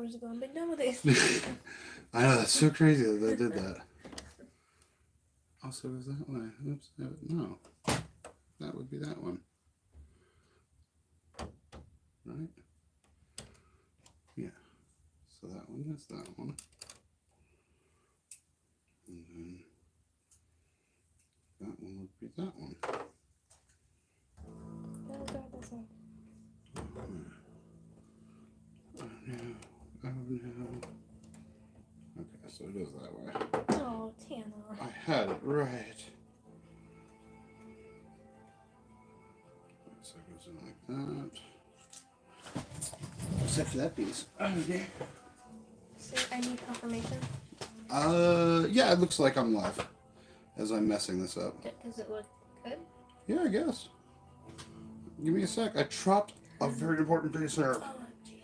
hours ago. I'm done with this. I know, that's so crazy that they did that. Also, goes that way. Oops. No. That would be that one. Right? Yeah. So that one is that one. And then that one would be that one. Oh God, that's all. Oh no. Okay, so it is that way. Oh, Tana. I had it right. So it goes in like that. Except for that piece. Okay. So I need confirmation. Yeah, it looks like I'm live as I'm messing this up. Does it look good? Yeah, I guess. Give me a sec. I dropped a very important piece there. Oh, gee.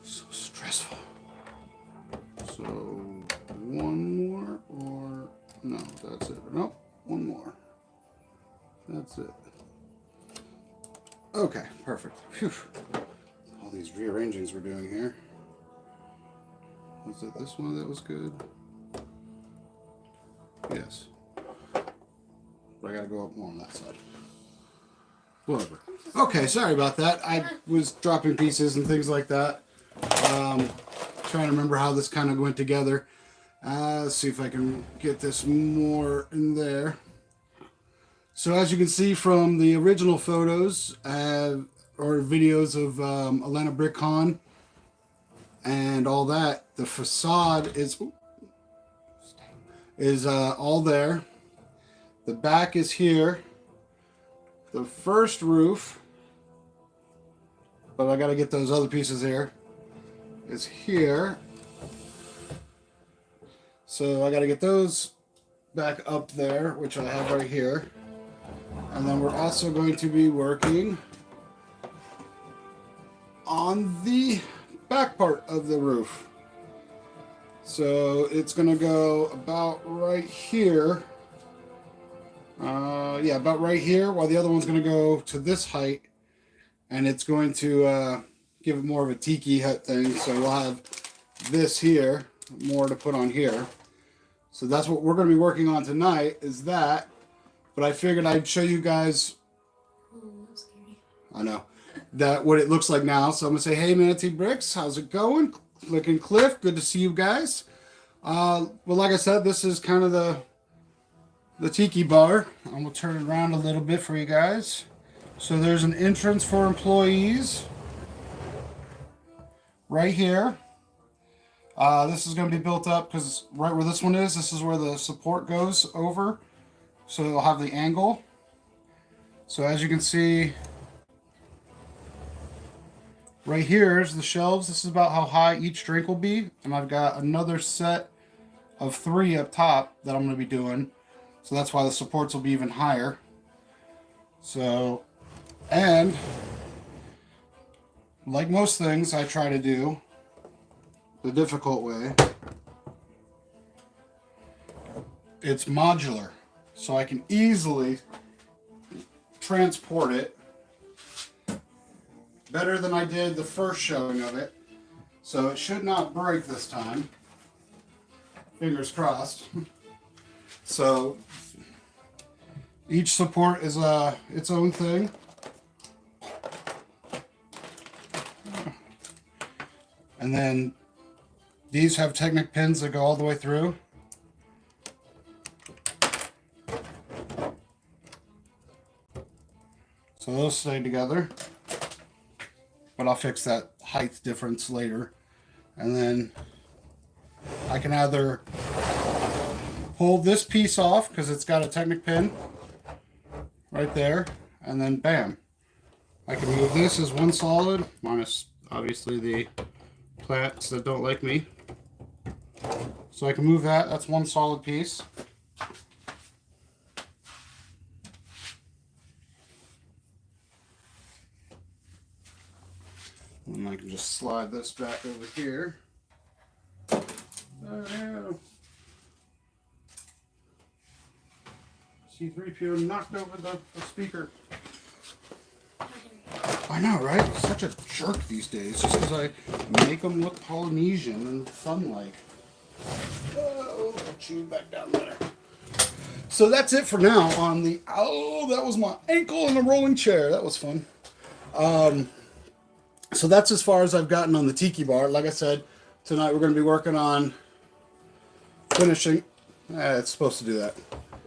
So stressful. So, one more or... No, that's it. Nope, one more. That's it. Okay, perfect. Phew. All these rearrangings we're doing here. Was it this one that was good? Yes. But I gotta go up more on that side. Whatever. Okay, sorry about that. I was dropping pieces and things like that. Trying to remember how this kind of went together. Let's see if I can get this more in there. So as you can see from the original photos or videos of Atlanta Brick Con and all that, the facade is all there. The back is here. The first roof, but I got to get those other pieces here, is here. So I got to get those back up there, which I have right here. And then we're also going to be working on the back part of the roof. So it's going to go about right here. Yeah, about right here, while the other one's going to go to this height. And it's going to give it more of a tiki hut thing. So we'll have this here, more to put on here. So that's what we're going to be working on tonight, is that. But I figured I'd show you guys. Oh, that's scary. I know. That what it looks like now. So I'm going to say, hey, Manatee Bricks, how's it going? Click and Cliff, good to see you guys. Well, like I said, this is kind of the tiki bar. I'm going to turn it around a little bit for you guys. So there's an entrance for employees right here. This is going to be built up because right where this one is, this is where the support goes over. So it'll have the angle. So as you can see, right here is the shelves. This is about how high each drink will be. And I've got another set of 3 up top that I'm going to be doing. So that's why the supports will be even higher. So, and like most things I try to do the difficult way, it's modular. So I can easily transport it better than I did the first showing of it. So it should not break this time. Fingers crossed. So each support is its own thing. And then these have Technic pins that go all the way through. So those stay together. But I'll fix that height difference later. And then I can either pull this piece off because it's got a Technic pin right there, and then bam, I can move this as one solid, minus obviously the plants that don't like me. So I can move that. That's one solid piece. And I can just slide this back over here. C3PO knocked over the speaker. I know, right? Such a jerk these days, just because I make them look Polynesian and fun-like. Oh, put you back down there. So that's it for now on the... Oh, that was my ankle in the rolling chair. That was fun. So that's as far as I've gotten on the tiki bar. Like I said, tonight we're going to be working on finishing. It's supposed to do that.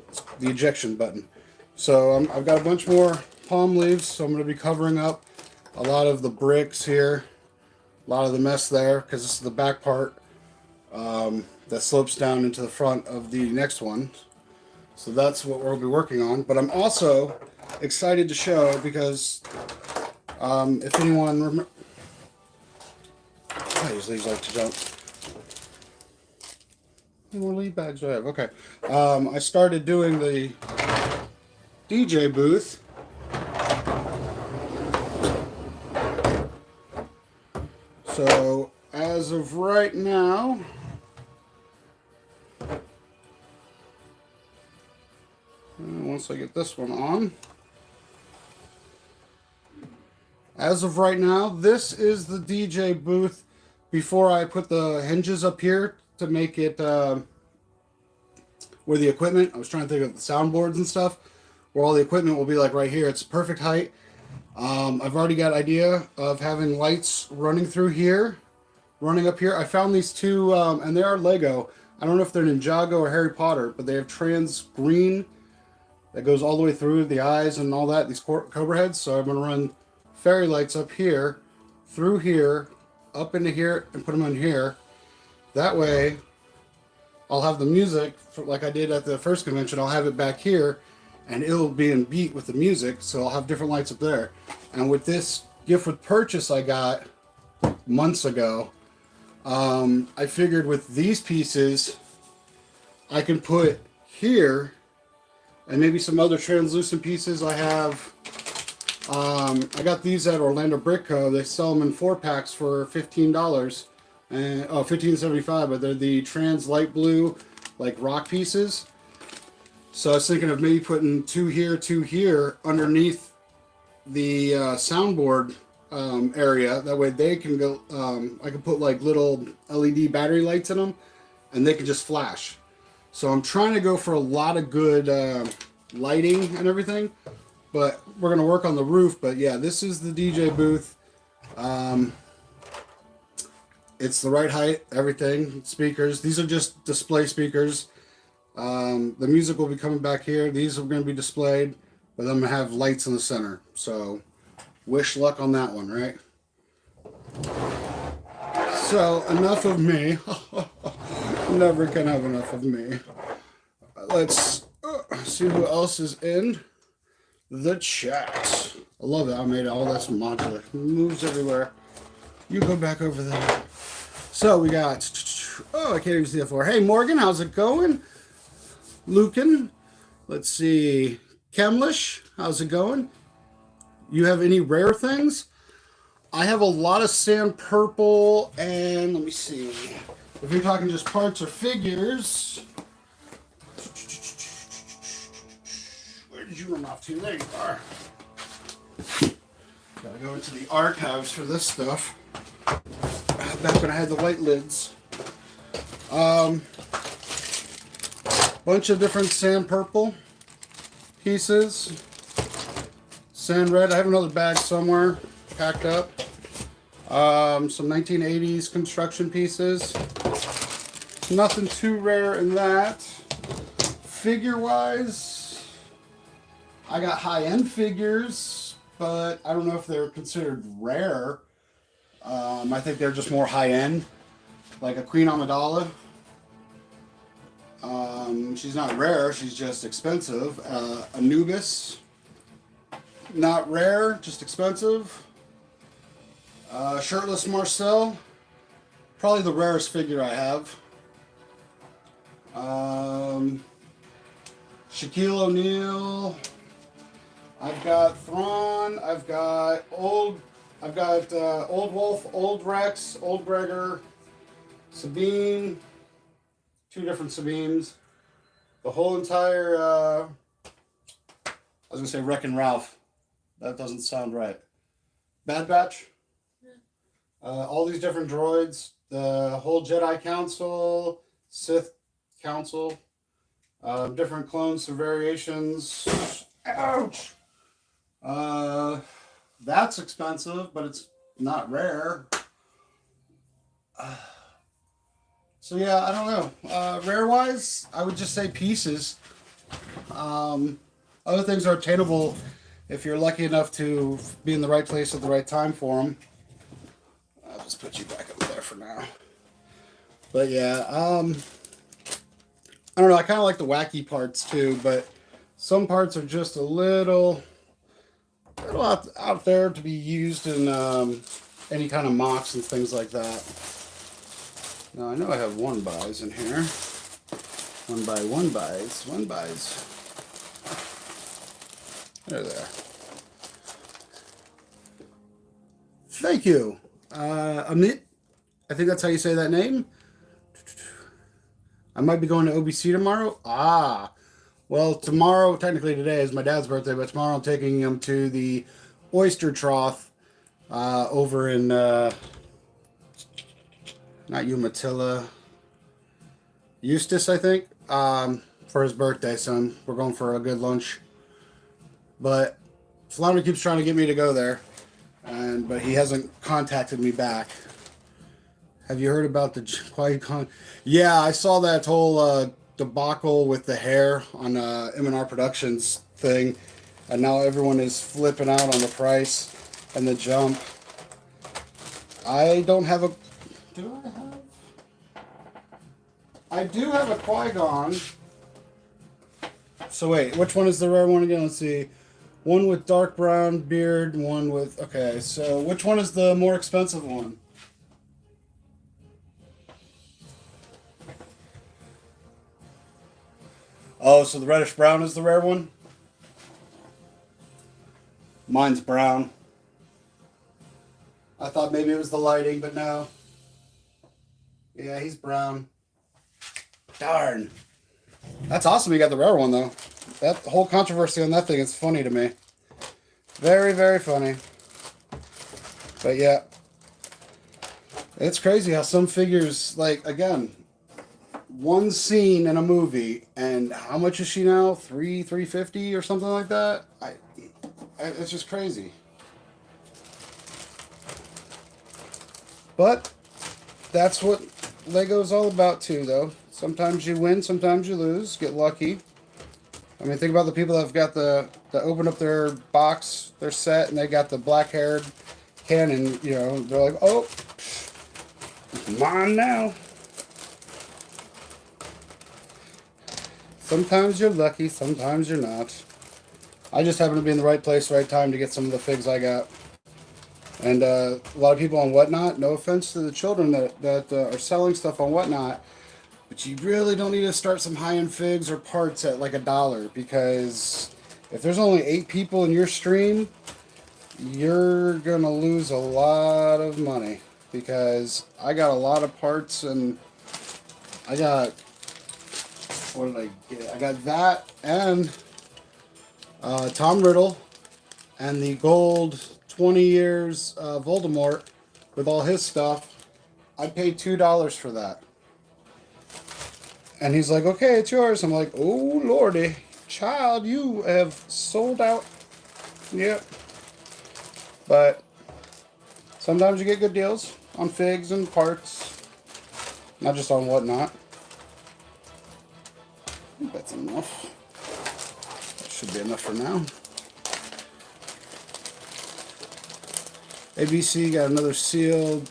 It's the ejection button. So I've got a bunch more palm leaves, so I'm going to be covering up a lot of the bricks here, a lot of the mess there, because this is the back part that slopes down into the front of the next one. So that's what we'll be working on. But I'm also excited to show, because if anyone remember, these leaves like to jump. How many more leaf bags do I have? Okay. I started doing the DJ booth. So as of right now, once I get this one on, as of right now, this is the DJ booth before I put the hinges up here to make it where the equipment, I was trying to think of the soundboards and stuff, where all the equipment will be like right here. It's perfect height. I've already got idea of having lights running through here, running up here. I found these two, and they are Lego. I don't know if they're Ninjago or Harry Potter, but they have trans green that goes all the way through the eyes and all that, these cobra heads. So I'm going to run fairy lights up here, through here, up into here, and put them on here. That way, I'll have the music, like I did at the first convention, I'll have it back here, and it'll be in beat with the music, so I'll have different lights up there. And with this gift with purchase I got months ago, I figured with these pieces, I can put here, and maybe some other translucent pieces I have. I got these at Orlando Brick Co. They sell them in 4-packs for $15. And $15.75, but they're the trans light blue, like rock pieces. So I was thinking of maybe putting two here underneath the soundboard area. That way they can go. I can put like little LED battery lights in them, and they can just flash. So I'm trying to go for a lot of good lighting and everything. But we're gonna work on the roof. But yeah, this is the DJ booth. It's the right height, everything, speakers. These are just display speakers. The music will be coming back here. These are going to be displayed, but I'm going to have lights in the center. So, wish luck on that one, right? So, enough of me. Never can have enough of me. Let's see who else is in the chat. I love it. I made all that's modular. Moves everywhere. You go back over there. So we got, oh, I can't even see that floor. Hey, Morgan, how's it going? Lucan, let's see. Kemlish, how's it going? You have any rare things? I have a lot of sand purple, and let me see. If you're talking just parts or figures, where did you run off to? There you are. Gotta go into the archives for this stuff. Back when I had the white lids. Bunch of different sand purple pieces. Sand red. I have another bag somewhere packed up. Some 1980s construction pieces. Nothing too rare in that. Figure wise, I got high-end figures, but I don't know if they're considered rare. I think they're just more high-end, like a Queen Amidala. She's not rare, she's just expensive. Anubis, not rare, just expensive. Shirtless Marcel, probably the rarest figure I have. Shaquille O'Neal. I've got Thrawn. I've got Old Wolf, Old Rex, Old Gregor, Sabine, two different Sabines. The whole entire, I was going to say Wreck-It Ralph. That doesn't sound right. Bad Batch. All these different droids, the whole Jedi Council, Sith Council, different clones or variations. Ouch! That's expensive, but it's not rare. So yeah, I don't know. Rare wise, I would just say pieces. Other things are obtainable if you're lucky enough to be in the right place at the right time for them. I'll just put you back up there for now. But yeah, I don't know. I kind of like the wacky parts too, but some parts are just a little out there to be used in any kind of mocks and things like that. Now I know I have one buys in here. One buys. There they are. Thank you. Amit, I think that's how you say that name. I might be going to OBC tomorrow. Well, tomorrow, technically today is my dad's birthday, but tomorrow I'm taking him to the oyster trough over in, not Umatilla, Eustis, I think, for his birthday. So we're going for a good lunch. But Flounder keeps trying to get me to go there, but he hasn't contacted me back. Have you heard about the Qui-Gon? Yeah, I saw that whole debacle with the hair on M&R Productions thing, and now everyone is flipping out on the price and the jump. I don't have a... I do have a Qui-Gon. So wait, which one is the rare one again? Let's see. One with dark brown beard, one with... Okay, so which one is the more expensive one? Oh, so the reddish brown is the rare one? Mine's brown. I thought maybe it was the lighting, but no. Yeah, he's brown. Darn. That's awesome you got the rare one, though. That whole controversy on that thing is funny to me. Very, very funny. But yeah. It's crazy how some figures, like, again, one scene in a movie, and how much is she now? $350 or something like that? It's just crazy. But that's what Lego's all about too, though. Sometimes you win, sometimes you lose. Get lucky. I mean, think about the people that have got that open up their box, their set, and they got the black-haired cannon. You know, they're like, oh, mine now. Sometimes you're lucky, sometimes you're not. I just happen to be in the right place, right time to get some of the figs I got. And a lot of people on Whatnot, no offense to the children that are selling stuff on Whatnot, but you really don't need to start some high-end figs or parts at like $1, because if there's only 8 people in your stream, you're going to lose a lot of money. Because I got a lot of parts, and I got... What did I get? I got that and Tom Riddle and the gold 20 years Voldemort with all his stuff. I paid $2 for that. And he's like, okay, it's yours. I'm like, oh, lordy. Child, you have sold out. Yep. But sometimes you get good deals on figs and parts. Not just on Whatnot. I think that's enough. That should be enough for now. ABC got another sealed,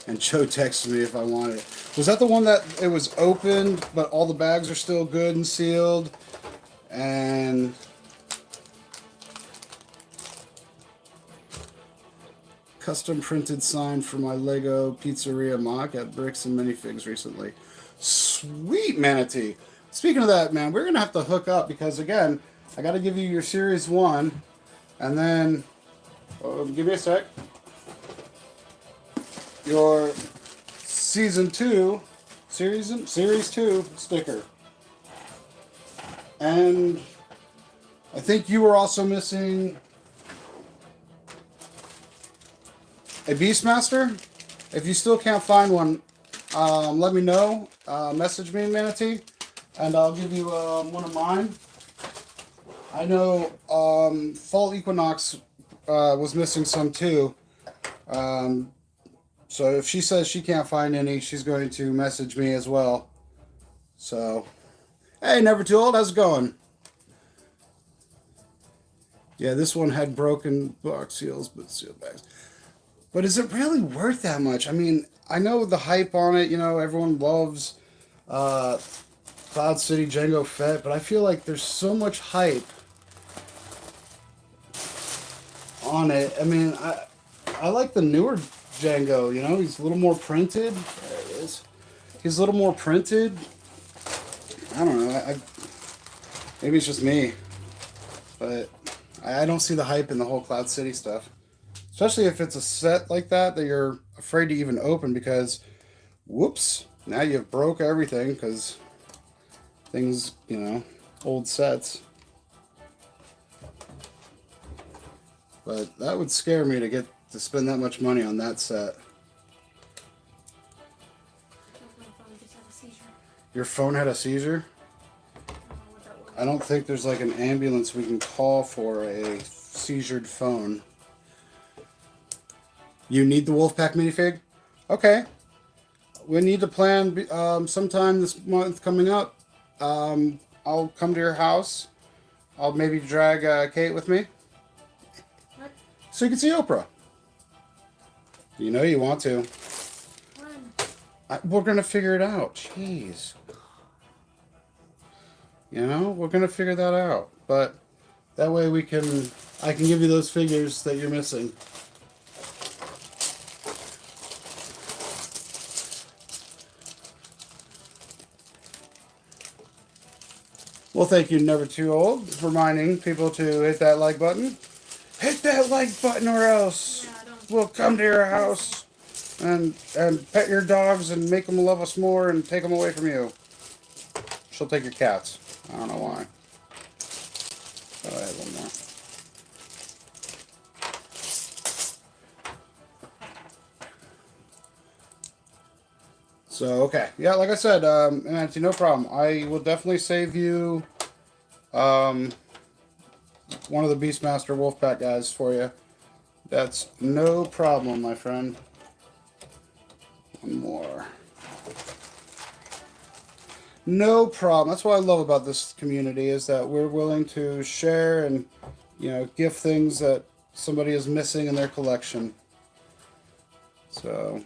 and Joe texted me if I wanted it. Was that the one that it was open, but all the bags are still good and sealed? And custom printed sign for my Lego Pizzeria mock at Bricks and Minifigs recently. Sweet, Manatee. Speaking of that, man, we're going to have to hook up because, again, I got to give you your Series 1, and then, give me a sec, your Season 2, Series 2 sticker. And I think you were also missing a Beastmaster. If you still can't find one, let me know. Message me, Manatee, and I'll give you one of mine. I know Fall Equinox was missing some too. So if she says she can't find any, she's going to message me as well. So, hey, Never Too Old, how's it going? Yeah, this one had broken box seals, but seal bags. But is it really worth that much? I mean, I know the hype on it. You know, everyone loves Cloud City Django Fett, but I feel like there's so much hype on it. I mean, I like the newer Django. You know, he's a little more printed. There it is. He's a little more printed. I don't know. Maybe it's just me, but I don't see the hype in the whole Cloud City stuff. Especially if it's a set like that you're afraid to even open because, whoops, now you've broke everything because things, you know, old sets. But that would scare me to get to spend that much money on that set. My phone just had a seizure. Your phone had a seizure? I don't know what that was. I don't think there's like an ambulance we can call for a seizured phone. You need the Wolfpack minifig? Okay. We need to plan sometime this month coming up. I'll come to your house. I'll maybe drag Kate with me. What? So you can see Oprah. You know you want to. When? We're going to figure it out. Jeez. You know, we're going to figure that out. But that way I can give you those figures that you're missing. Well, thank you, Never Too Old, reminding people to hit that like button. Hit that like button or else we'll come to your house and pet your dogs and make them love us more and take them away from you. She'll take your cats. I don't know why. Oh, I have one more. So, okay. Yeah, like I said, Nancy, no problem. I will definitely save you one of the Beastmaster Wolfpack guys for you. That's no problem, my friend. One more. No problem. That's what I love about this community is that we're willing to share and, you know, gift things that somebody is missing in their collection. So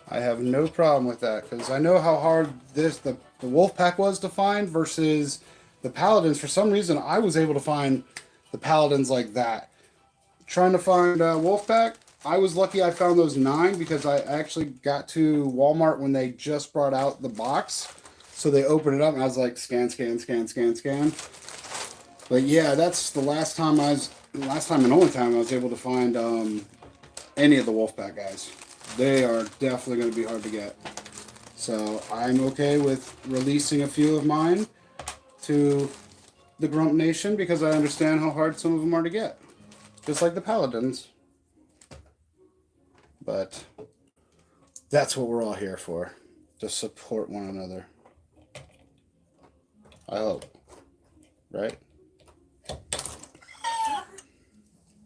I have no problem with that because I know how hard the Wolfpack was to find versus the Paladins. For some reason, I was able to find the Paladins like that. Trying to find Wolfpack, I was lucky I found those 9 because I actually got to Walmart when they just brought out the box. So they opened it up and I was like, scan, scan, scan, scan, scan. But yeah, that's the last time and only time I was able to find any of the Wolfpack guys. They are definitely going to be hard to get. So I'm okay with releasing a few of mine to the Grump Nation because I understand how hard some of them are to get. Just like the Paladins. But that's what we're all here for. To support one another. I hope. Right?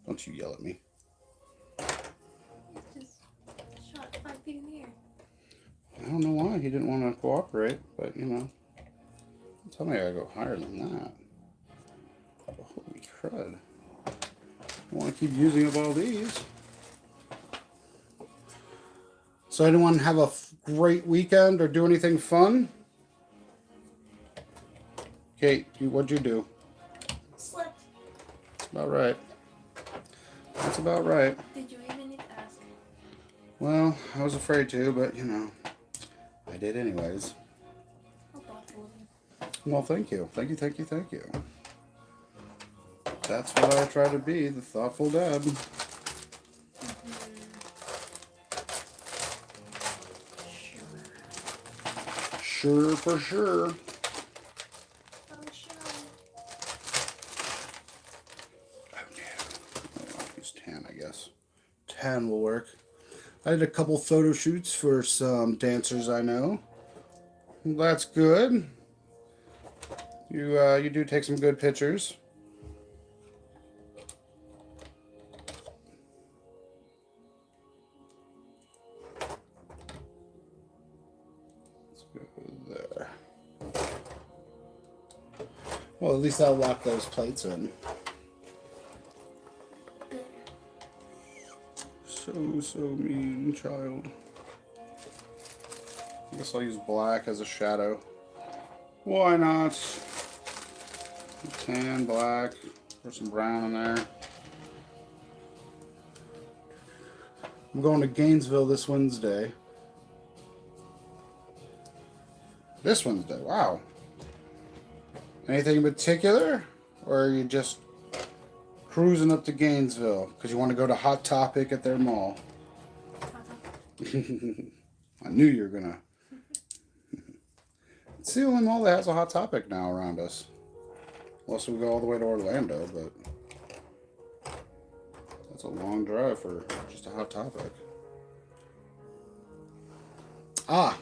Don't you yell at me. Shot 5 feet in the air. I don't know why he didn't want to cooperate, but you know. Tell me I gotta go higher than that. Holy crud. I want to keep using up all these. So anyone have a great weekend or do anything fun? Kate, what'd you do? Slept. That's about right. That's about right. Did you even need to ask? Well, I was afraid to, but you know, I did anyways. How thoughtful of you. Well, thank you. Thank you, thank you, thank you. That's what I try to be, the thoughtful dad. Sure, for sure. Oh, sure. Oh, yeah. I'll use 10, I guess. pen will work. I did a couple photo shoots for some dancers I know. That's good. You do take some good pictures. Let's go there. Well, at least I'll lock those plates in. So mean, child. I guess I'll use black as a shadow. Why not? Tan, black, put some brown in there. I'm going to Gainesville this Wednesday. This Wednesday, wow. Anything in particular? Or are you just cruising up to Gainesville because you want to go to Hot Topic at their mall? I knew you were gonna. It's the only mall that has a Hot Topic now around us. Unless we go all the way to Orlando, but that's a long drive for just a Hot Topic. Ah.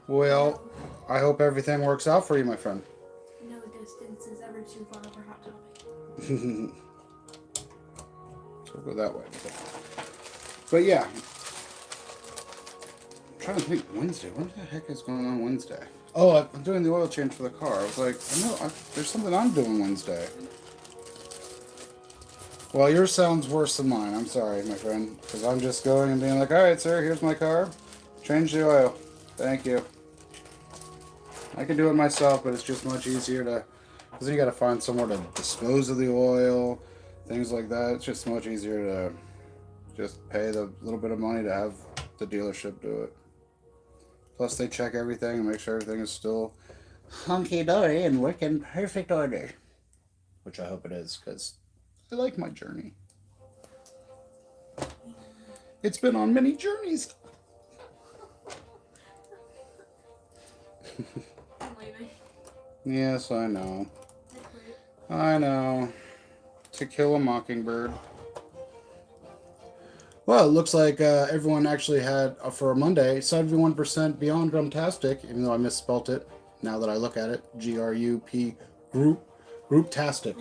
Well, I hope everything works out for you, my friend. No distance is ever too far for Hot Topic. So we'll go that way. But yeah. I'm trying to think Wednesday. What the heck is going on Wednesday? Oh, I'm doing the oil change for the car. I was like, there's something I'm doing Wednesday. Well, yours sounds worse than mine. I'm sorry, my friend. Because I'm just going and being like, all right, sir, here's my car. Change the oil. Thank you. I can do it myself, but it's just much easier to... Because then you got to find somewhere to dispose of the oil, things like that. It's just much easier to just pay the little bit of money to have the dealership do it. Plus, they check everything and make sure everything is still hunky-dory and work in perfect order. Which I hope it is, because I like my journey. It's been on many journeys. I'm leaving. Yes, I know. I know. To Kill a Mockingbird. Well, it looks like everyone actually had, for a Monday, 71% beyond Grumtastic, even though I misspelt it, now that I look at it. G-R-U-P, Grouptastic.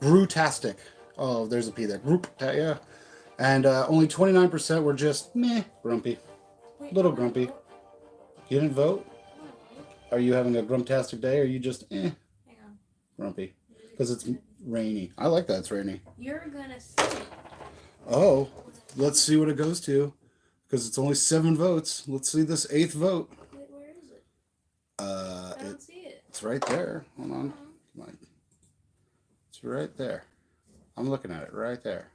Grootastic. Oh, there's a P there. Yeah. And only 29% were just, meh, grumpy. Wait, Little grumpy. You didn't vote? No. Are you having a Grumtastic day, or are you just, Hang on. grumpy? Because it's rainy. I like that it's rainy. You're gonna see. Oh, let's see what it goes to. Because it's only 7 votes. Let's see this 8th vote. Wait, where is it? I don't see it. It's right there. Hold on. Come on. It's right there. I'm looking at it right there.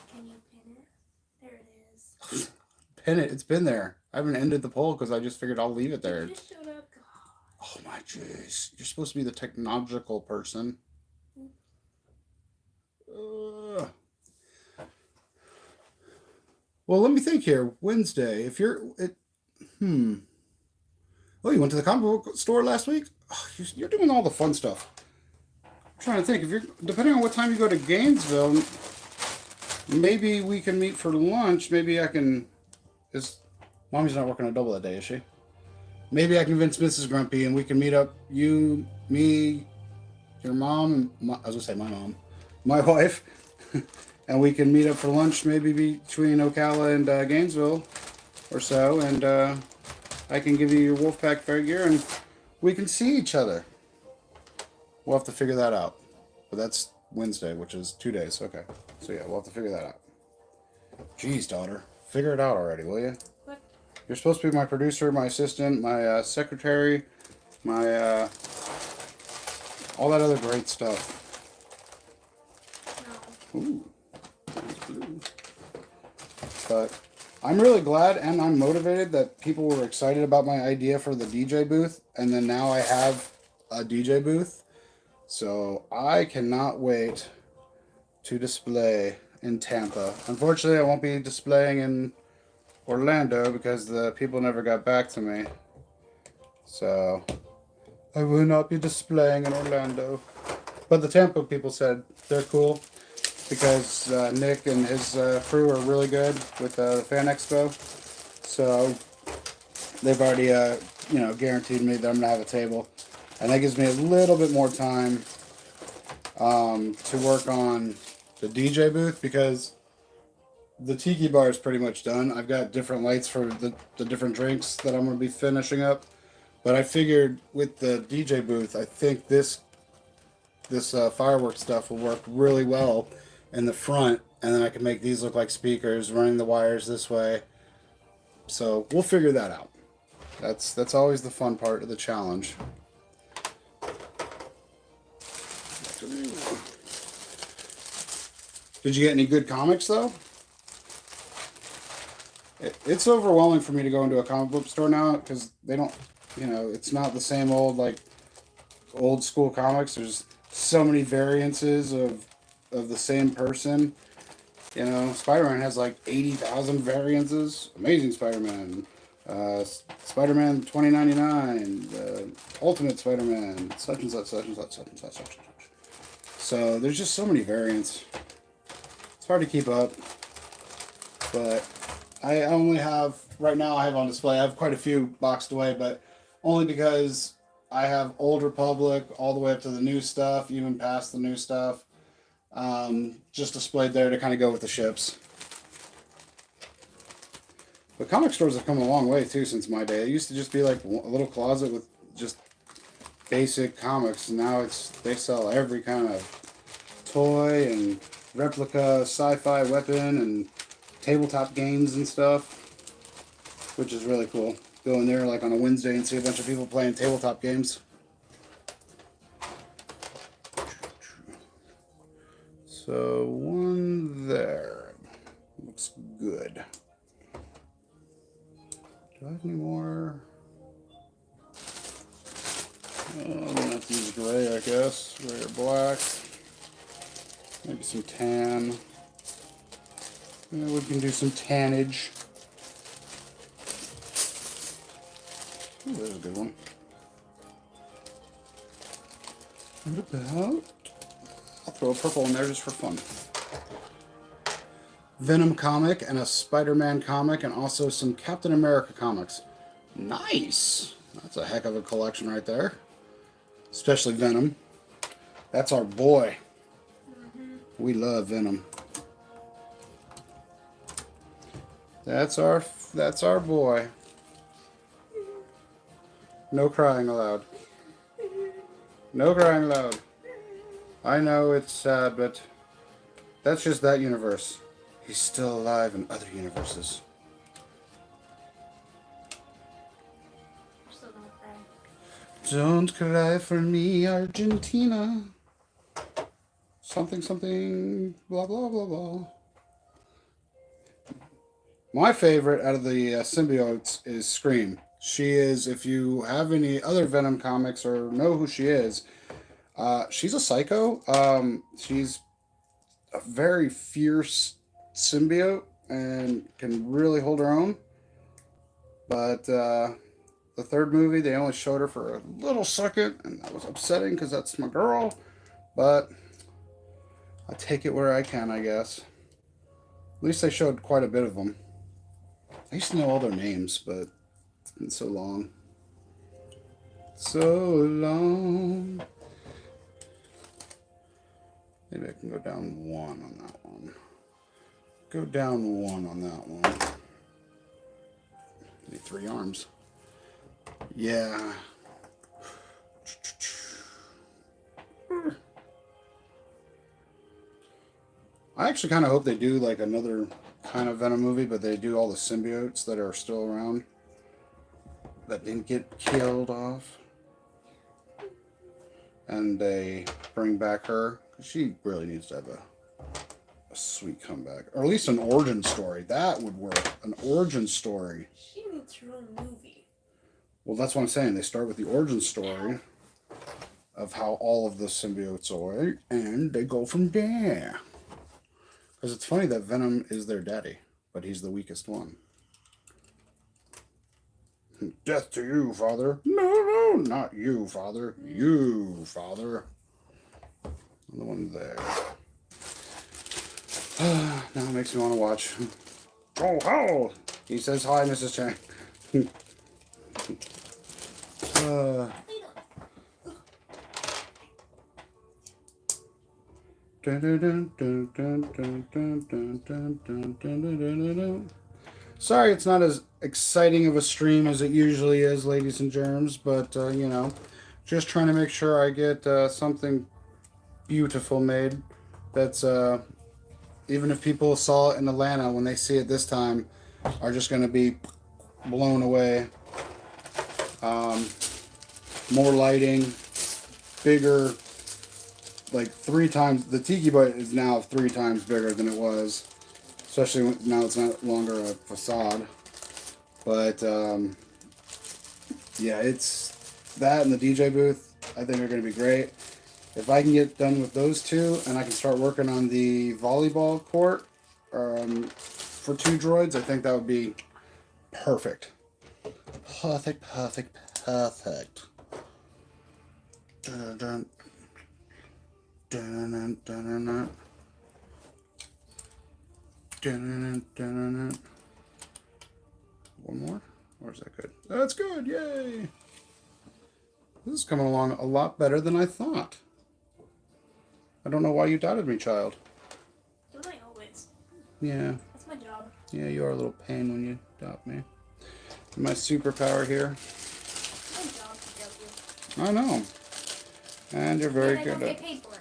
Can you pin it? There it is. Pin it. It's been there. I haven't ended the poll because I just figured I'll leave it there. It just showed up. Oh my jeez. You're supposed to be the technological person. Well, let me think here. Wednesday. If you're... Oh, you went to the comic book store last week? Oh, you're doing all the fun stuff. I'm trying to think. If you're... Depending on what time you go to Gainesville, maybe we can meet for lunch. Maybe I can... Mommy's not working a double that day, is she? Maybe I can convince Mrs. Grumpy and we can meet up. You, me, your mom, I was going to say my mom, my wife, and we can meet up for lunch maybe between Ocala and Gainesville or so, and I can give you your Wolfpack figure and we can see each other. We'll have to figure that out. But that's Wednesday, which is 2 days. Okay. So yeah, we'll have to figure that out. Jeez, daughter. Figure it out already, will you? What? You're supposed to be my producer, my assistant, my secretary, my all that other great stuff. No. Ooh, that's blue. But I'm really glad and I'm motivated that people were excited about my idea for the DJ booth, and then now I have a DJ booth. So I cannot wait to display in Tampa. Unfortunately, I won't be displaying in Orlando because the people never got back to me. So I will not be displaying in Orlando. But the Tampa people said they're cool because Nick and his crew are really good with the Fan Expo. So they've already, guaranteed me that I'm going to have a table. And that gives me a little bit more time to work on the DJ booth because the tiki bar is pretty much done. I've got different lights for the different drinks that I'm going to be finishing up. But I figured with the DJ booth, I think this fireworks stuff will work really well in the front. And then I can make these look like speakers, running the wires this way. So we'll figure that out. That's always the fun part of the challenge. Did you get any good comics though? It's overwhelming for me to go into a comic book store now because they don't, it's not the same old school comics. There's so many variances of the same person. Spider-Man has like 80,000 variances. Amazing Spider-Man, Spider-Man 2099, Ultimate Spider-Man, such and such, such and such, such and such, such and such. So there's just so many variants. It's hard to keep up, but I only have, right now I have on display, I have quite a few boxed away, but only because I have Old Republic all the way up to the new stuff, even past the new stuff, just displayed there to kind of go with the ships. But comic stores have come a long way too since my day. It used to just be like a little closet with just basic comics, and now they sell every kind of toy and replica sci-fi weapon and tabletop games and stuff, which is really cool. Go in there like on a Wednesday and see a bunch of people playing tabletop games. So one there. Looks good. Do I have any more? I'm gonna have to use gray, I guess. Gray or black. Maybe some tan. Yeah, we can do some tannage. Ooh, there's a good one. What about... I'll throw a purple in there just for fun. Venom comic and a Spider-Man comic and also some Captain America comics. Nice! That's a heck of a collection right there. Especially Venom. That's our boy. We love Venom. That's our boy. No crying allowed. No crying allowed. I know it's sad, but that's just that universe. He's still alive in other universes. I'm still gonna cry. Don't cry for me, Argentina. Something, something, blah, blah, blah, blah. My favorite out of the symbiotes is Scream. She is, if you have any other Venom comics or know who she is, she's a psycho. She's a very fierce symbiote and can really hold her own. But the third movie, they only showed her for a little second, and that was upsetting because that's my girl. But I take it where I can, I guess. At least they showed quite a bit of them. I used to know all their names, but it's been so long. So long. Maybe I can go down one on that one. Go down one on that one. Need 3 arms. Yeah. I actually kind of hope they do like another kind of Venom movie, but they do all the symbiotes that are still around that didn't get killed off. And they bring back her. She really needs to have a sweet comeback. Or at least an origin story. That would work. An origin story. She needs her own movie. Well, that's what I'm saying. They start with the origin story of how all of the symbiotes are, and they go from there. Because it's funny that Venom is their daddy, but he's the weakest one. Death to you, father. No, no, not you, father. You, father. And the one there. Now it makes me want to watch. Oh, ho! He says hi, Mrs. Chang. Sorry, it's not as exciting of a stream as it usually is, ladies and germs, but you know, just trying to make sure I get something beautiful made. That's even if people saw it in Atlanta, when they see it this time, are just going to be blown away. More lighting, bigger, like 3 times. The tiki butt is now 3 times bigger than it was, especially when, now it's not longer a facade. But yeah, it's that and the DJ booth I think are going to be great. If I can get done with those 2 and I can start working on the volleyball court for 2 droids, I think that would be perfect. Perfect, perfect, perfect. Dun, dun, dun, dun, dun, dun. Dun, dun, dun, dun. One more? Or is that good? That's good, yay! This is coming along a lot better than I thought. I don't know why you doubted me, child. Don't I always? Yeah. That's my job. Yeah, you are a little pain when you doubt me. My superpower here. My job to doubt you. I know. And you're very I good don't at get paid for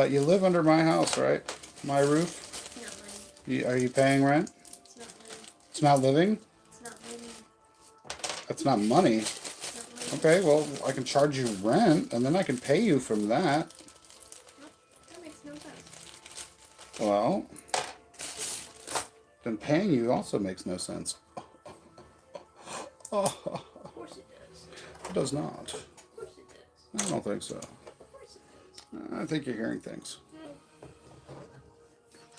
it. You live under my house, right? My roof? It's not living. Are you paying rent? It's not living. It's not living? It's not living. That's not money. It's not living. Okay, well, I can charge you rent, and then I can pay you from that. That makes no sense. Well, then paying you also makes no sense. Of course it does. It does not. Of course it does. I don't think so. Of course it does. I think you're hearing things.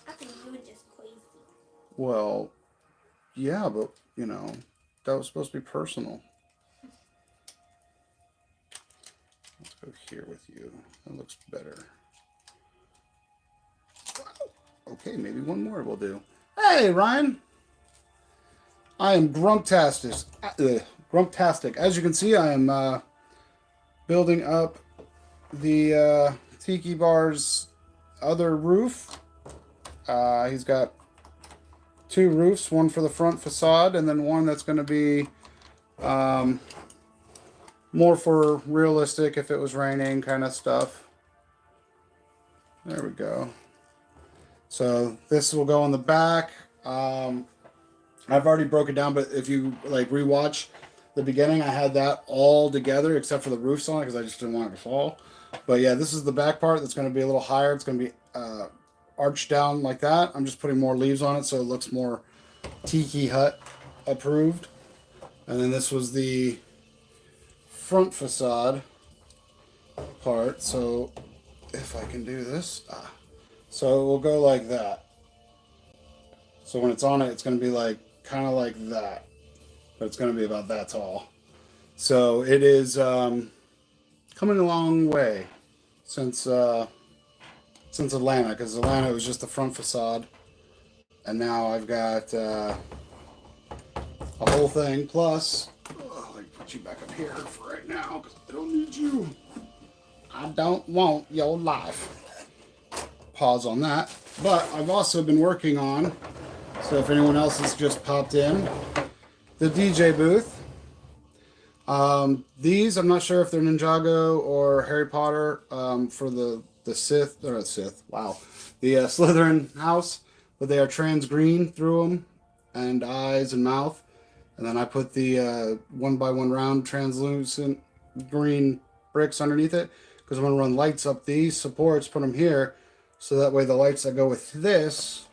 I think you were just crazy. Well, yeah, but, you know, that was supposed to be personal. Let's go here with you. That looks better. Okay, maybe one more will do. Hey, Ryan! I am Grumptastic. Grumptastic. As you can see, I am building up the Tiki Bar's other roof. He's got 2 roofs, one for the front facade, and then one that's going to be more for realistic if it was raining kind of stuff. There we go. So this will go on the back. I've already broken down, but if you like rewatch the beginning, I had that all together except for the roofs on it because I just didn't want it to fall. But yeah, this is the back part that's going to be a little higher. It's going to be arched down like that. I'm just putting more leaves on it so it looks more Tiki Hut approved. And then this was the front facade part. So if I can do this, so it will go like that. So when it's on it, it's going to be like kind of like that, but it's going to be about that tall. So it is coming a long way since Atlanta, because Atlanta was just the front facade, and now I've got a whole thing. Plus, let me put you back up here for right now because I don't need you. I don't want your life. Pause on that. But I've also been working on, so if anyone else has just popped in, the DJ booth. These, I'm not sure if they're Ninjago or Harry Potter for the Sith, or Sith, wow, the Slytherin house, but they are trans green through them, and eyes and mouth. And then I put the 1x1 round translucent green bricks underneath it, because I'm going to run lights up these supports, put them here, so that way the lights that go with this,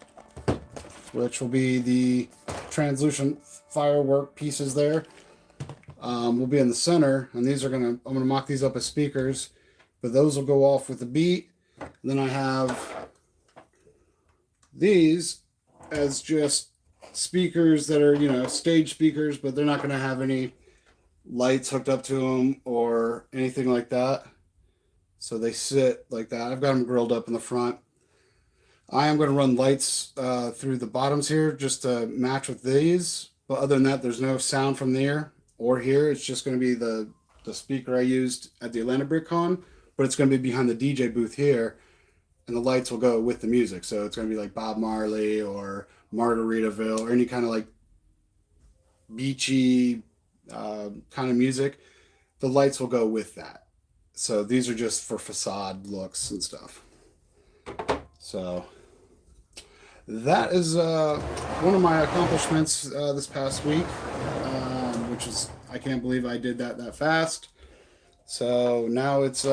which will be the translucent firework pieces there, will be in the center. And these are I'm gonna mock these up as speakers, but those will go off with the beat. And then I have these as just speakers that are, you know, stage speakers, but they're not going to have any lights hooked up to them or anything like that. So they sit like that. I've got them grilled up in the front. I am going to run lights through the bottoms here just to match with these. But other than that, there's no sound from there or here. It's just going to be the speaker I used at the Atlanta BrickCon, but it's going to be behind the DJ booth here, and the lights will go with the music. So it's going to be like Bob Marley or Margaritaville or any kind of like beachy kind of music. The lights will go with that. So these are just for facade looks and stuff. So that is one of my accomplishments this past week, which is, I can't believe I did that fast. So now it's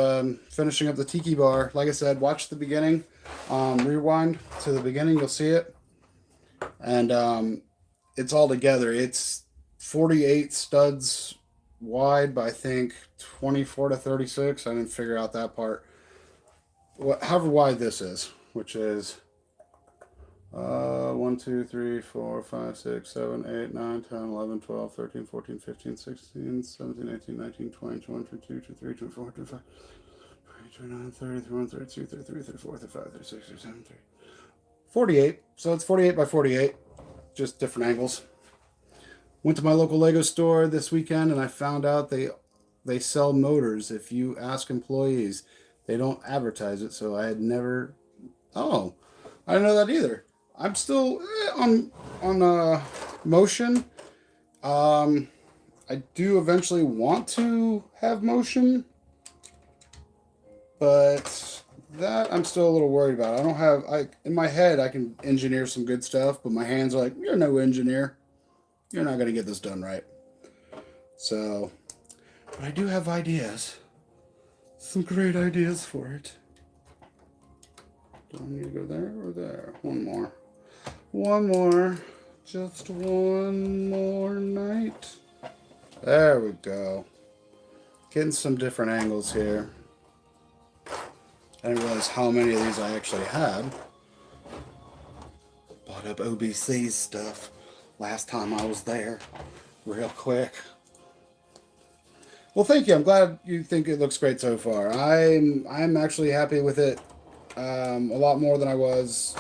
finishing up the tiki bar. Like I said, watch the beginning, rewind to the beginning, you'll see it. And it's all together. It's 48 studs wide by, I think, 24 to 36. I didn't figure out that part. However wide this is, which is 1, 2, 3, 4, 5, 6, 7, 8, 9, 10, 11, 12, 13, 14, 15, 16, 17, 18, 19, 20, 21, 22, 23, 24, 25, 29, 30, 31, 32, 33, 34, 35, 36, 37, 38. 48. So it's 48 by 48. Just different angles. Went to my local Lego store this weekend and I found out they sell motors. If you ask employees, they don't advertise it. So I had never. Oh, I didn't know that either. I'm still on motion. I do eventually want to have motion, but that I'm still a little worried about. I don't have. In my head I can engineer some good stuff, but my hands are like, you're no engineer. You're not gonna get this done right. So, but I do have ideas. Some great ideas for it. Do I need to go there or there? One more. One more. Just one more night. There we go. Getting some different angles here. I didn't realize how many of these I actually had. Bought up OBC's stuff last time I was there. Real quick. Well, thank you. I'm glad you think it looks great so far. I'm actually happy with it. A lot more than I was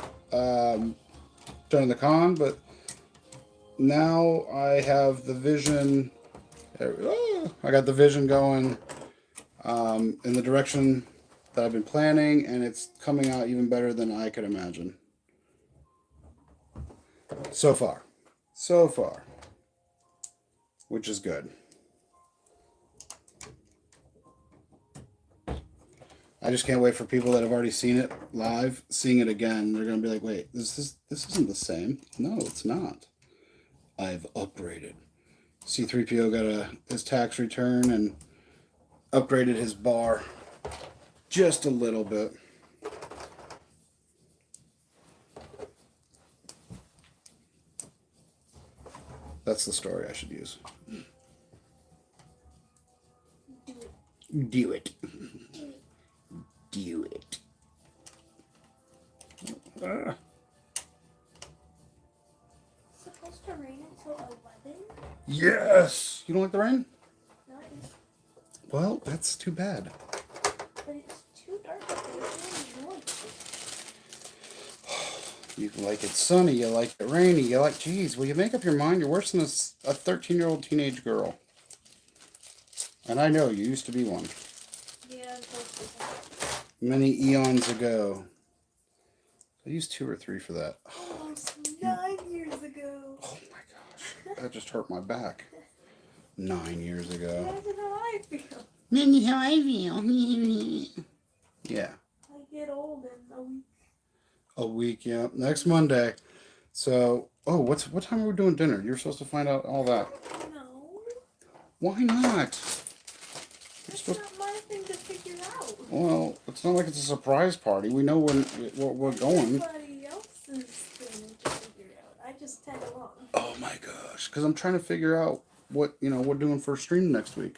during the con, but now I have the vision. I got the vision going in the direction that I've been planning, and it's coming out even better than I could imagine. So far, which is good. I just can't wait for people that have already seen it live, seeing it again. They're going to be like, wait, this isn't the same. No, it's not. I've upgraded. C-3PO got his tax return and upgraded his bar just a little bit. That's the story I should use. Do it. Do it. It's supposed to rain until 11? Yes! You don't like the rain? No, Well, that's too bad. but it's too dark up there. It's really noisy. You like it sunny, you like it rainy, you like, geez, will you make up your mind? You're worse than a 13-year-old teenage girl. And I know, you used to be one. Yeah, I'm supposed to. Many eons ago. I used 2 or 3 for that. Almost 9 years ago. Oh my gosh. That just hurt my back. 9 years ago. Imagine how I feel. Maybe how I feel. Yeah. I get old in a week. A week, yeah. Next Monday. So, what time are we doing dinner? You're supposed to find out all that. No. Why not? It's not my thing to figure out. Well, it's not like it's a surprise party. We know when we're going. Everybody else's thing to figure out. I just tag along. Oh my gosh. Because I'm trying to figure out what we're doing for a stream next week.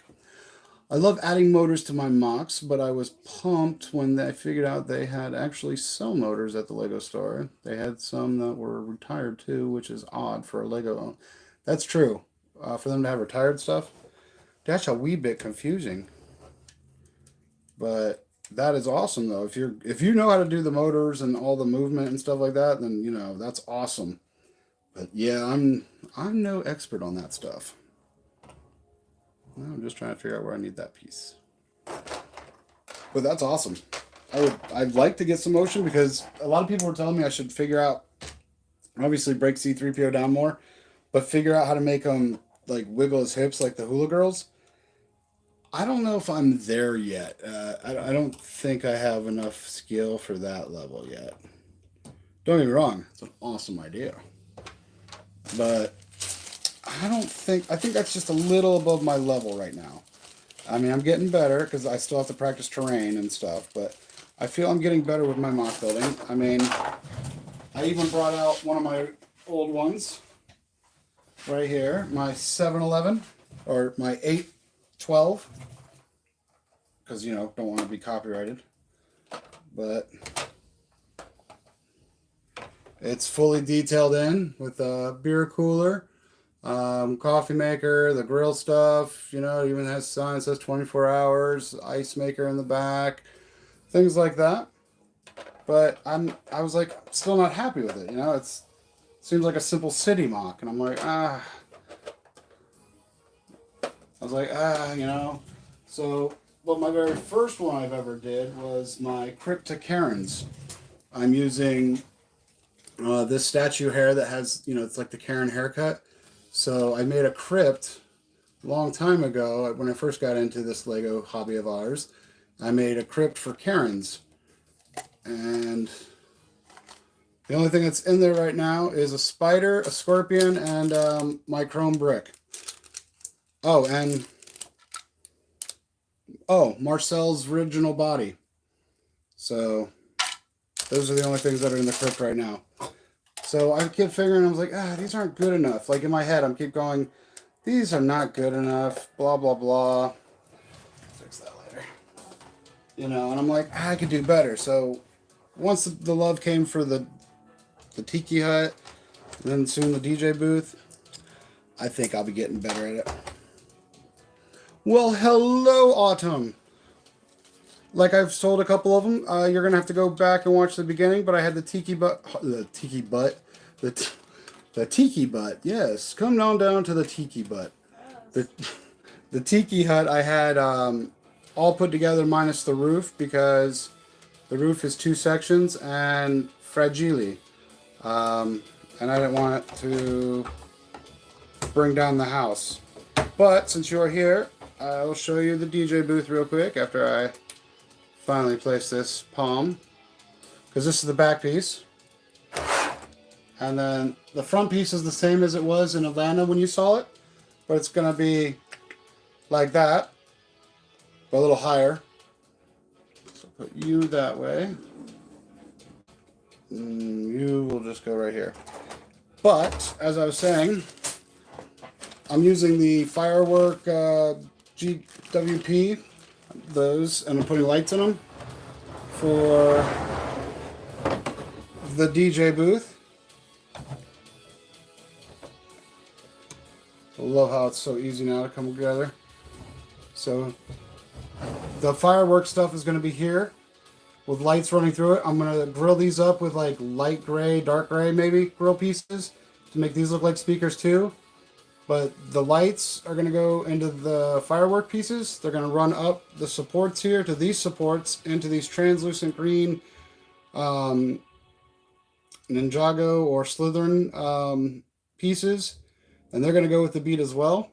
I love adding motors to my mocks, but I was pumped when I figured out they had actually sell motors at the Lego store. They had some that were retired too, which is odd for a Lego. That's true. For them to have retired stuff, that's a wee bit confusing. But That is awesome though. If you know how to do the motors and all the movement and stuff like that, then you know that's awesome. But yeah, I'm no expert on that stuff. I'm just trying to figure out where I need that piece. But that's awesome. I'd like to get some motion because a lot of people were telling me I should figure out, obviously break C3PO down more, but figure out how to make him like wiggle his hips like the hula girls. I don't know if I'm there yet. I don't think I have enough skill for that level yet. Don't get me wrong, it's an awesome idea. But I think that's just a little above my level right now. I mean, I'm getting better because I still have to practice terrain and stuff, but I feel I'm getting better with my mock building. I mean, I even brought out one of my old ones right here, my 711 or my 812, because, you know, don't want to be copyrighted. But it's fully detailed in with a beer cooler, coffee maker, the grill stuff, you know, it even has a sign that says 24 hours, ice maker in the back, things like that. But I was like still not happy with it, you know. It seems like a simple city mock, and I'm like, I was like, you know. So, but my very first one I've ever did was my Crypta Karens. I'm using this statue hair that has, you know, it's like the Karen haircut. So I made a crypt a long time ago when I first got into this Lego hobby of ours. I made a crypt for Karens. And the only thing that's in there right now is a spider, a scorpion, and my chrome brick. Oh, and Marcel's original body. So those are the only things that are in the crypt right now. So I kept figuring, I was like, these aren't good enough. Like in my head, I'm keep going, these are not good enough, blah, blah, blah. Fix that later. You know, and I'm like, I could do better. So once the love came for the tiki hut, and then soon the DJ booth, I think I'll be getting better at it. Well, hello, Autumn. Like I've sold a couple of them. You're going to have to go back and watch the beginning, but I had the tiki butt, yes. Come on down to the tiki butt. The tiki hut I had all put together minus the roof because the roof is 2 sections and fragile. And I didn't want it to bring down the house. But since you're here, I'll show you the DJ booth real quick after I finally place this palm. Because this is the back piece. And then the front piece is the same as it was in Atlanta when you saw it. But it's going to be like that. But a little higher. So put you that way. You will just go right here. But, as I was saying, I'm using the Firework GWP, those, and I'm putting lights in them for the DJ booth. I love how it's so easy now to come together. So, the firework stuff is going to be here with lights running through it. I'm going to grill these up with like light gray, dark gray maybe grill pieces to make these look like speakers too. But the lights are going to go into the firework pieces. They're going to run up the supports here to these supports into these translucent green Ninjago or Slytherin pieces. And they're going to go with the beat as well.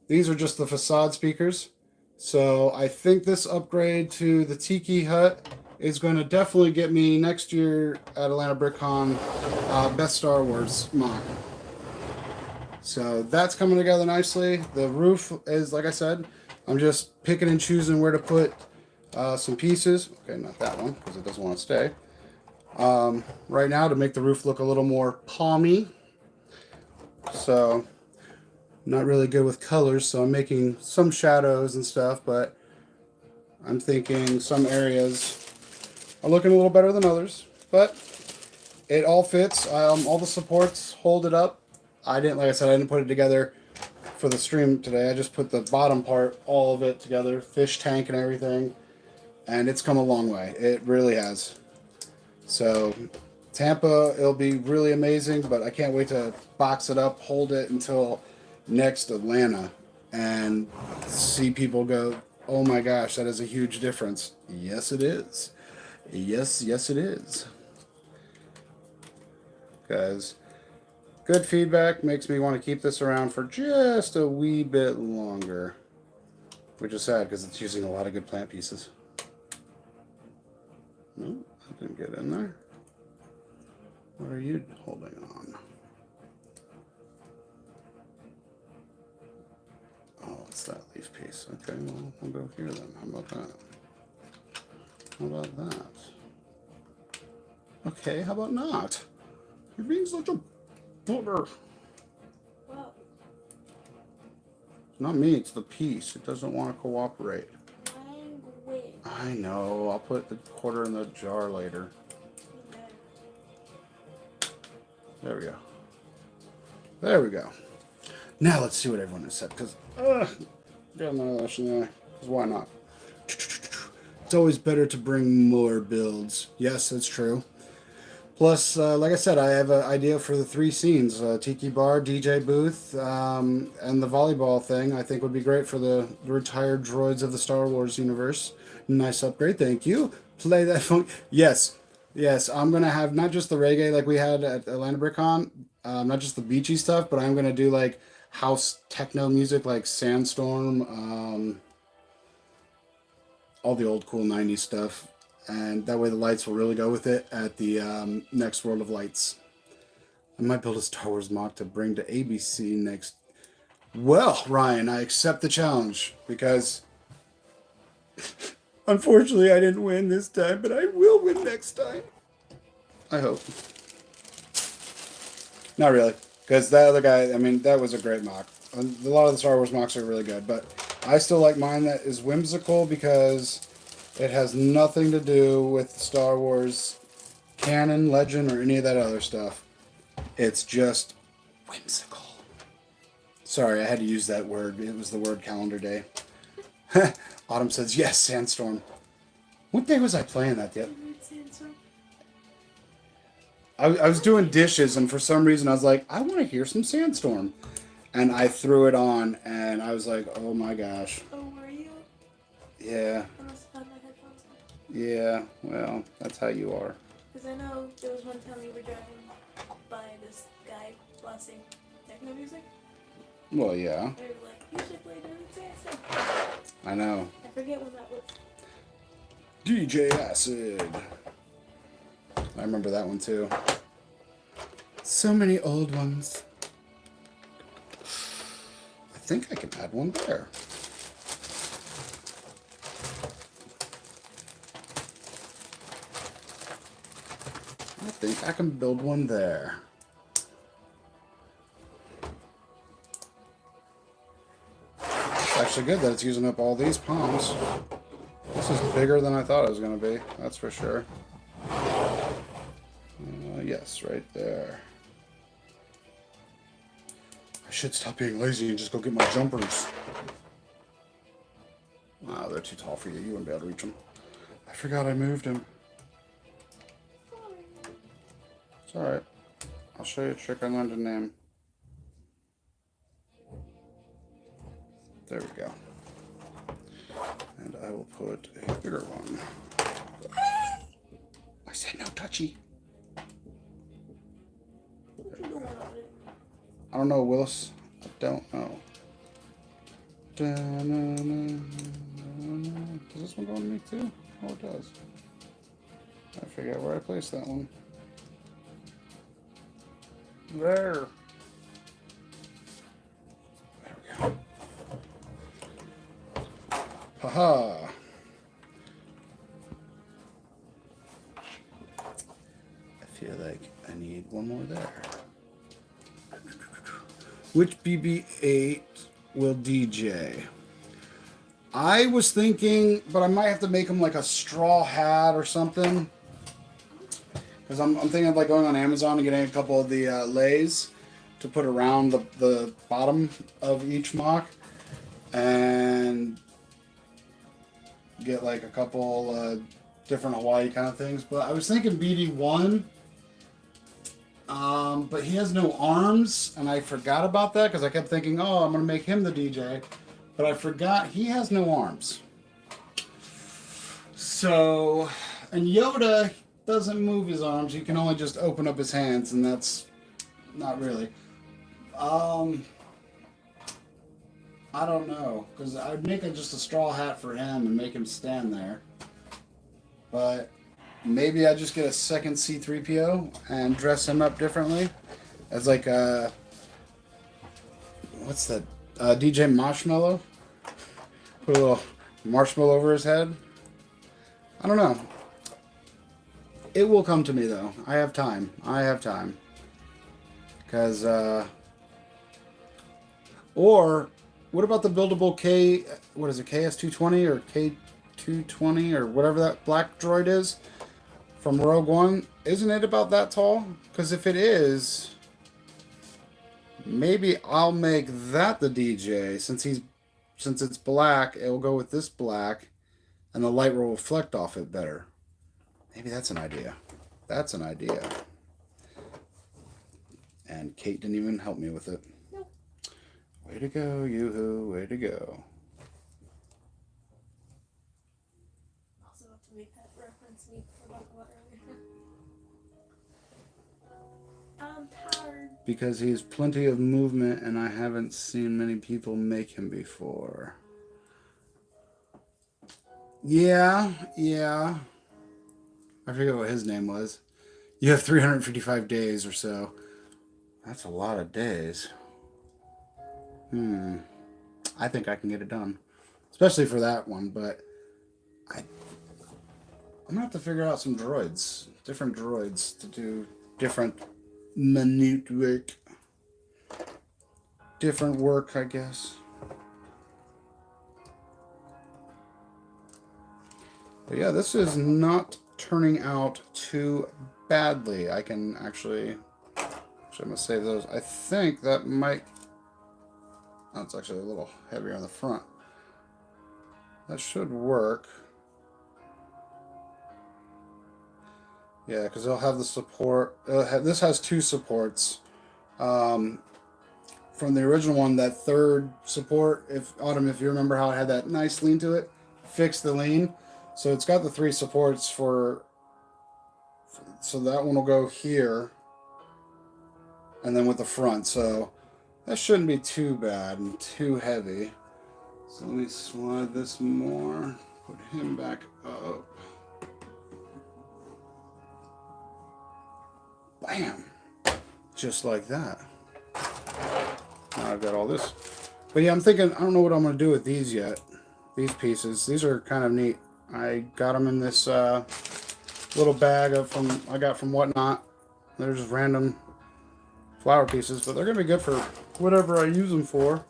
These are just the facade speakers. So I think this upgrade to the Tiki Hut is going to definitely get me next year at Atlanta BrickCon Best Star Wars mock. So that's coming together nicely. The roof is, like I said, I'm just picking and choosing where to put some pieces. Okay, not that one because it doesn't want to stay. Right now to make the roof look a little more palmy. So not really good with colors, so I'm making some shadows and stuff, but I'm thinking some areas are looking a little better than others, but it all fits. All the supports hold it up. Like I said, I didn't put it together for the stream today. I just put the bottom part, all of it together, fish tank and everything. and it's come a long way. It really has. So Tampa, it'll be really amazing, but I can't wait to box it up, hold it until next Atlanta, and see people go, oh my gosh, that is a huge difference. Yes, it is. Yes, yes, it is. Because good feedback makes me want to keep this around for just a wee bit longer. Which is sad because it's using a lot of good plant pieces. No, I didn't get in there. What are you holding on? Oh, it's that leaf piece. Okay, well, we'll go here then. How about that? How about that? Okay, how about not? You're being such a booger. Well, It's not me, it's the piece. It doesn't want to cooperate. language. I know. I'll put the quarter in the jar later. There we go. There we go. Now let's see what everyone has said. Because, why not? It's always better to bring more builds. Yes, that's true. Plus, like I said, I have an idea for the 3 scenes. Tiki Bar, DJ booth, and the volleyball thing I think would be great for the retired droids of the Star Wars universe. Nice upgrade, thank you. Play that funk. Yes, yes, I'm going to have not just the reggae like we had at Atlanta BrickCon, not just the beachy stuff, but I'm going to do like house techno music like Sandstorm, all the old cool 90s stuff. And that way the lights will really go with it at the next World of Lights. I might build a Star Wars mock to bring to ABC next. Well, Ryan, I accept the challenge because unfortunately I didn't win this time, but I will win next time. I hope. Not really, because that other guy, I mean, that was a great mock. A lot of the Star Wars mocks are really good, but I still like mine that is whimsical because it has nothing to do with Star Wars canon, legend, or any of that other stuff. It's just whimsical. Sorry, I had to use that word. It was the word calendar day. Autumn says, yes, Sandstorm. What day was I playing that yet? I was doing dishes, and for some reason I was like, I want to hear some Sandstorm. And I threw it on, and I was like, oh my gosh. Oh, were you? Yeah. I must have had my headphones on. Yeah, well, that's how you are. Because I know there was one time we were driving by this guy blasting techno music. Well, yeah. They were like, you should play Dirty Dancing. I know. I forget when that was. DJ Acid. I remember that one too. So many old ones. I think I can add one there. I think I can build one there. It's actually good that it's using up all these palms. This is bigger than I thought it was going to be, that's for sure. Yes, right there. I should stop being lazy and just go get my jumpers. Wow, they're too tall for you. You wouldn't be able to reach them. I forgot I moved him. It's alright. I'll show you a trick I learned to name. There we go. And I will put a bigger one. I said no touchy. I don't know, Willis. I don't know. Does this one go on me too? Oh, it does. I forget where I placed that one. There. There we go. Haha. I feel like I need one more there. Which BB-8 will DJ? I was thinking, but I might have to make him like a straw hat or something. Because I'm thinking of like going on Amazon and getting a couple of the lays to put around the bottom of each mock. And get like a couple different Hawaii kind of things. But I was thinking BD1. But he has no arms, and I forgot about that because I kept thinking, oh, I'm going to make him the DJ. But I forgot he has no arms. So, and Yoda doesn't move his arms. He can only just open up his hands, and that's not really. I don't know, because I'd make just a straw hat for him and make him stand there. But maybe I just get a second C-3PO and dress him up differently as like a, what's that? DJ Marshmallow? Put a little marshmallow over his head. I don't know. It will come to me though. I have time. Because, or what about the buildable what is it, KS-220 or K-220 or whatever that black droid is from Rogue One? Isn't it about that tall? Because if it is, maybe I'll make that the DJ. Since it's black, it will go with this black, and the light will reflect off it better. Maybe that's an idea. And Kate didn't even help me with it. Nope. Way to go, Yoo-hoo. Way to go. Also have to make that reference we forgot about earlier. I'm tired. Because he's plenty of movement, and I haven't seen many people make him before. Yeah. I forget what his name was. You have 355 days or so. That's a lot of days. I think I can get it done. Especially for that one, but I'm going to have to figure out some droids. Different droids to do different minute work. Different work, I guess. But yeah, this is not turning out too badly. I can actually I'm going to save those. I think that might... Oh, it's actually a little heavier on the front. That should work. Yeah, because they'll have the support. This has two supports. From the original one, that third support, if you remember how it had that nice lean to it, fixed the lean. So it's got the three supports so that one will go here. And then with the front, so that shouldn't be too bad and too heavy. So let me slide this more, put him back up. Bam! Just like that. Now I've got all this. But yeah, I'm thinking, I don't know what I'm going to do with these yet. These pieces. These are kind of neat. I got them in this little bag I got from Whatnot. They're just random flower pieces, but they're going to be good for whatever I use them for.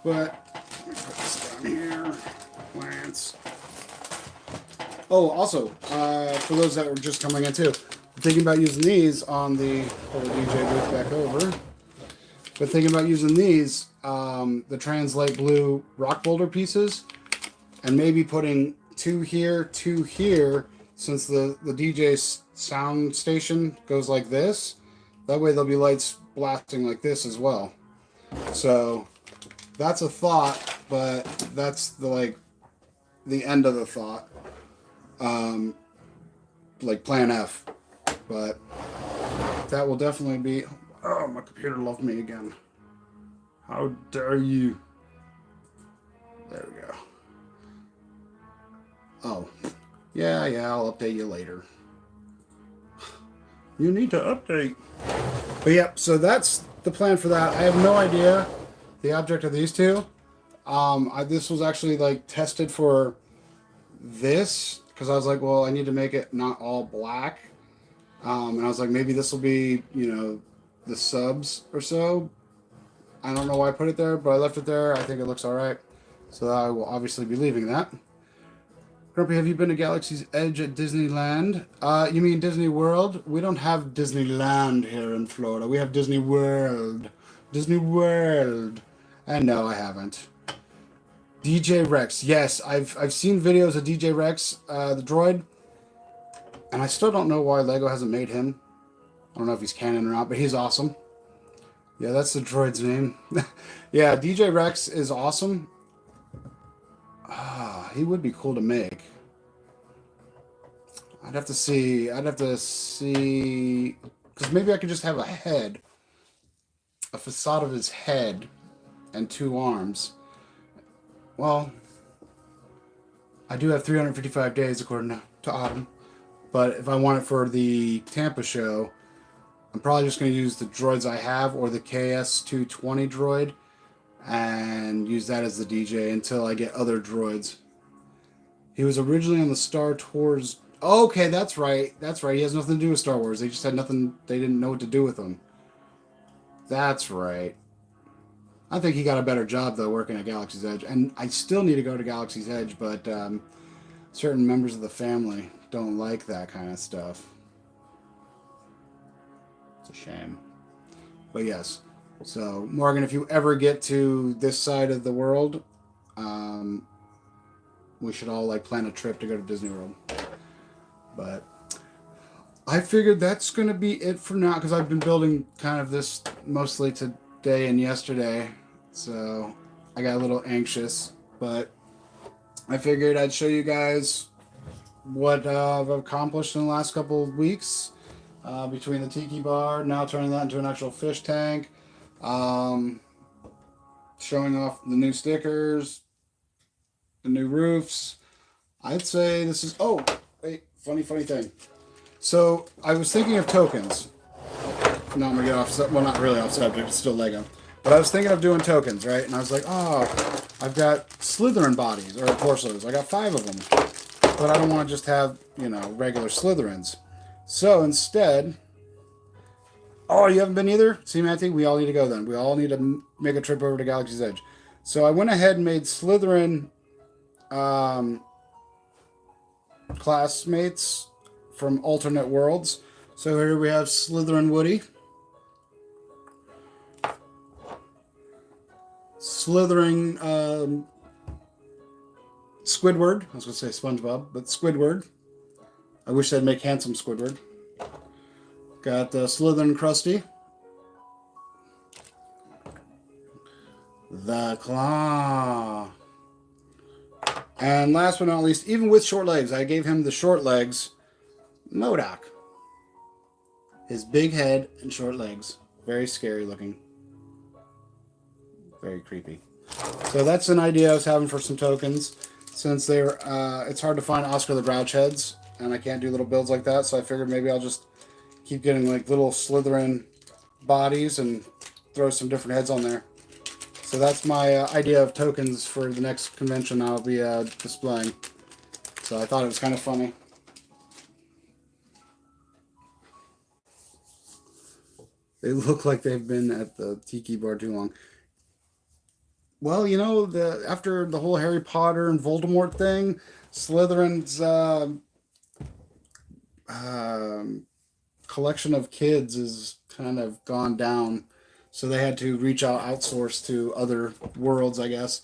But let me put this down here. Plants. Oh, also, for those that were just coming in too, I'm thinking about using these on the DJ booth back over. But thinking about using these, the Translate Blue rock boulder pieces, and maybe putting two here, since the DJ sound station goes like this. That way there'll be lights blasting like this as well. So that's a thought, but that's the end of the thought. Like plan F. But that will definitely be... Oh, my computer loved me again. How dare you? There we go. Oh. Yeah, I'll update you later. You need to update. But yeah, so that's the plan for that. I have no idea the object of these two. This was actually tested for this because I was like, well, I need to make it not all black. And I was like, maybe this will be, the subs or so. I don't know why I put it there, but I left it there. I think it looks all right. So I will obviously be leaving that. Grumpy, have you been to Galaxy's Edge at Disneyland? You mean Disney World? We don't have Disneyland here in Florida. We have Disney World. Disney World. And no, I haven't. DJ Rex. Yes, I've seen videos of DJ Rex, the droid, and I still don't know why Lego hasn't made him. I don't know if he's canon or not, but he's awesome. Yeah, that's the droid's name. Yeah, DJ Rex is awesome. Ah, he would be cool to make. I'd have to see. Because maybe I could just have a head, a facade of his head, and 2 arms. Well, I do have 355 days according to Autumn. But if I want it for the Tampa show, I'm probably just going to use the droids I have or the KS220 droid and use that as the DJ until I get other droids. He was originally on the Star Tours. Okay, that's right. That's right. He has nothing to do with Star Wars. They just had nothing. They didn't know what to do with him. That's right. I think he got a better job, though, working at Galaxy's Edge. And I still need to go to Galaxy's Edge, but certain members of the family don't like that kind of stuff. It's a shame. But yes. So, Morgan, if you ever get to this side of the world, we should all plan a trip to go to Disney World. But I figured that's going to be it for now because I've been building kind of this mostly today and yesterday. So I got a little anxious, but I figured I'd show you guys what I've accomplished in the last couple of weeks between the tiki bar, now turning that into an actual fish tank, showing off the new stickers, the new roofs. I'd say this is... Oh, wait, funny thing. So I was thinking of tokens. No, I'm going to get off... Well, not really off subject. It's still Lego. But I was thinking of doing tokens, right? And I was like, oh, I've got Slytherin bodies, or porcelains. I got 5 of them. But I don't want to just have, regular Slytherins. So instead... Oh, you haven't been either? See, Matthew, we all need to go then. We all need to make a trip over to Galaxy's Edge. So I went ahead and made Slytherin classmates from alternate worlds. So here we have Slytherin Woody. Slithering Squidward. I was going to say SpongeBob, but Squidward. I wish they'd make handsome Squidward. Got Slytherin Krusty. The Claw. And last but not least, even with short legs, I gave him the short legs, MODOK. His big head and short legs. Very scary looking. Very creepy. So that's an idea I was having for some tokens. Since they're, it's hard to find Oscar the Grouch heads, and I can't do little builds like that, so I figured maybe I'll just keep getting little Slytherin bodies and throw some different heads on there. So that's my idea of tokens for the next convention I'll be displaying. So I thought it was kind of funny. They look like they've been at the tiki bar too long. Well, after the whole Harry Potter and Voldemort thing, Slytherin's collection of kids is kind of gone down. So they had to outsource to other worlds, I guess.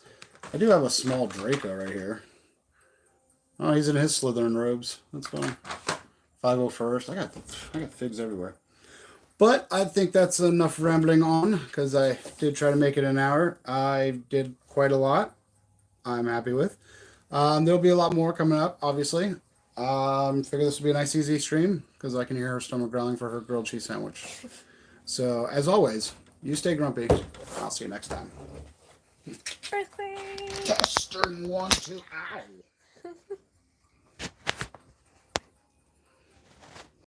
I do have a small Draco right here. Oh, he's in his Slytherin robes. That's fine. 501st. I got figs everywhere. But I think that's enough rambling on, because I did try to make it an hour. I did quite a lot. I'm happy with. There'll be a lot more coming up, obviously. Figure this will be a nice, easy stream, because I can hear her stomach growling for her grilled cheese sandwich. So, as always, you stay grumpy. I'll see you next time. Earthquake! Testing 1, 2, ow!